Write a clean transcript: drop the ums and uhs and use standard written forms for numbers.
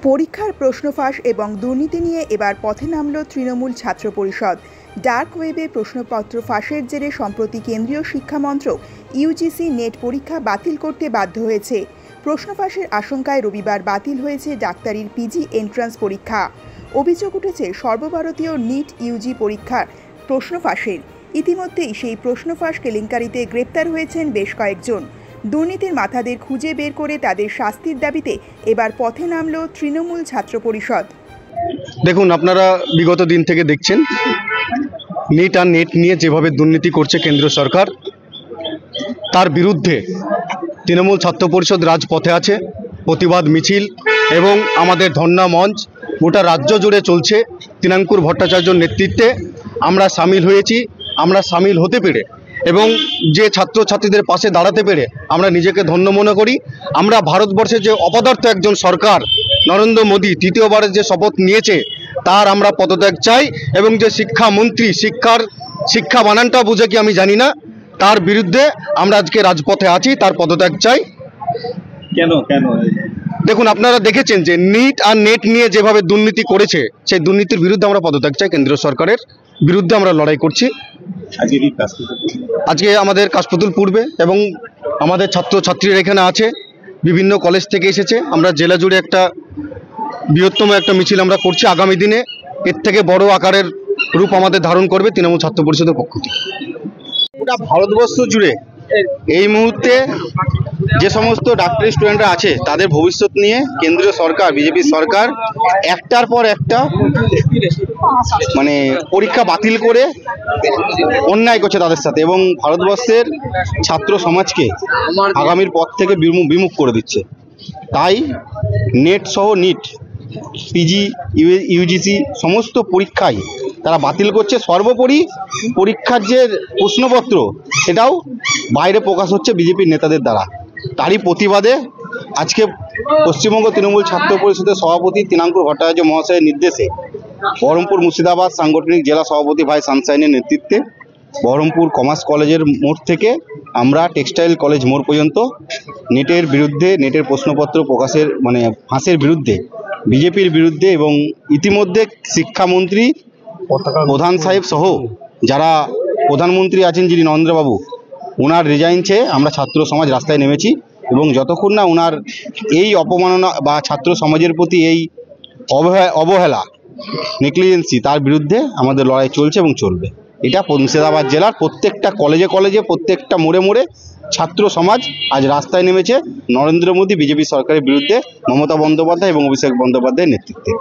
পরীক্ষার প্রশ্ন ফাঁস এবং দুর্নীতি নিয়ে এবার পথে নামল তৃণমূল ছাত্র পরিষদ। ডার্ক ওয়েবে প্রশ্নপত্র ফাঁসের জেরে সম্প্রতি কেন্দ্রীয় শিক্ষা মন্ত্রক ইউজিসি নেট পরীক্ষা বাতিল করতে বাধ্য হয়েছে। প্রশ্ন ফাঁসের আশঙ্কায় রবিবার বাতিল হয়েছে ডাক্তারির পিজি এন্ট্রান্স পরীক্ষা। অভিযোগ উঠেছে সর্বভারতীয় নিট ইউজি পরীক্ষার প্রশ্ন ফাঁসের। ইতিমধ্যেই সেই প্রশ্ন ফাঁস কেলেঙ্কারিতে গ্রেপ্তার হয়েছেন বেশ কয়েকজন। দুর্নীতির মাথাদের খুঁজে বের করে তাদের শাস্তির দাবিতে এবার পথে নামল তৃণমূল ছাত্র পরিষদ। দেখুন, আপনারা বিগত দিন থেকে দেখছেন নিট আর নেট নিয়ে যেভাবে দুর্নীতি করছে কেন্দ্র সরকার, তার বিরুদ্ধে তৃণমূল ছাত্র পরিষদ রাজপথে আছে। প্রতিবাদ মিছিল এবং আমাদের ধর্ণা মঞ্চ গোটা রাজ্য জুড়ে চলছে। তিনাঙ্কুর ভট্টাচার্যর নেতৃত্বে আমরা সামিল হয়েছি। আমরা সামিল হতে পেরে এবং যে ছাত্রছাত্রীদের পাশে দাঁড়াতে পেরে আমরা নিজেকে ধন্য মনে করি। আমরা ভারতবর্ষের যে অপদার্থ একজন সরকার নরেন্দ্র মোদী তৃতীয়বারের যে শপথ নিয়েছে তার আমরা পদত্যাগ চাই, এবং যে শিক্ষামন্ত্রী শিক্ষা বানানটা বুঝে কি আমি জানি না, তার বিরুদ্ধে আমরা আজকে রাজপথে আছি, তার পদত্যাগ চাই। কেন দেখুন, আপনারা দেখেছেন যে নিট আর নেট নিয়ে যেভাবে দুর্নীতি করেছে, সেই দুর্নীতির বিরুদ্ধে আমরা পদত্যাগ চাই। কেন্দ্রীয় সরকারের বিরুদ্ধে আমরা লড়াই করছি। আজকে আমাদের কাশপুতুল পূর্বে এবং আমাদের ছাত্রছাত্রীরা এখানে আছে, বিভিন্ন কলেজ থেকে এসেছে। আমরা জেলা জুড়ে একটা বৃহত্তম একটা মিছিল আমরা করছি। আগামী দিনে এর থেকে বড় আকারের রূপ আমাদের ধারণ করবে তৃণমূল ছাত্র পরিষদের পক্ষ থেকে। গোটা ভারতবর্ষ জুড়ে এই মুহূর্তে যে সমস্ত ডাক্তারি স্টুডেন্টরা আছে তাদের ভবিষ্যৎ নিয়ে কেন্দ্রীয় সরকার, বিজেপি সরকার একটার পর একটা পরীক্ষা বাতিল করে অন্যায় করছে তাদের সাথে, এবং ভারতবর্ষের ছাত্র সমাজকে আগামীর পথ থেকে বিমুখ করে দিচ্ছে। তাই নেট সহ নিট, পিজি, ইউজিসি সমস্ত পরীক্ষায় তারা বাতিল করছে। সর্বোপরি পরীক্ষার যে প্রশ্নপত্র সেটাও বাইরে প্রকাশ হচ্ছে বিজেপির নেতাদের দ্বারা। তারই প্রতিবাদে আজকে পশ্চিমবঙ্গ তৃণমূল ছাত্র পরিষদের সভাপতি তিনাঙ্কুর ভট্টাচার্য মহাশয়ের নির্দেশে বহরমপুর মুর্শিদাবাদ সাংগঠনিক জেলা সভাপতি ভাই সানশাইনের নেতৃত্বে বহরমপুর কমার্স কলেজের মোড় থেকে আমরা টেক্সটাইল কলেজ মোড় পর্যন্ত নেটের বিরুদ্ধে, নেটের প্রশ্নপত্র প্রকাশের ফাঁসের বিরুদ্ধে, বিজেপির বিরুদ্ধে, এবং ইতিমধ্যে শিক্ষামন্ত্রী প্রধান সাহেব সহ যারা প্রধানমন্ত্রী আছেন যিনি নরেন্দ্রবাবু, ওনার রিজাইন চেয়ে আমরা ছাত্র সমাজ রাস্তায় নেমেছি। এবং যতক্ষণ না ওনার এই অপমাননা বা ছাত্র সমাজের প্রতি এই অবহেলা, নেগলিজেন্সি, তার বিরুদ্ধে আমাদের লড়াই চলছে এবং চলবে। এটা মুর্শিদাবাদ জেলার প্রত্যেকটা কলেজে কলেজে, প্রত্যেকটা মোড়ে মোড়ে ছাত্র সমাজ আজ রাস্তায় নেমেছে নরেন্দ্র মোদী বিজেপি সরকারের বিরুদ্ধে, মমতা বন্দ্যোপাধ্যায় এবং অভিষেক বন্দ্যোপাধ্যায়ের নেতৃত্বে।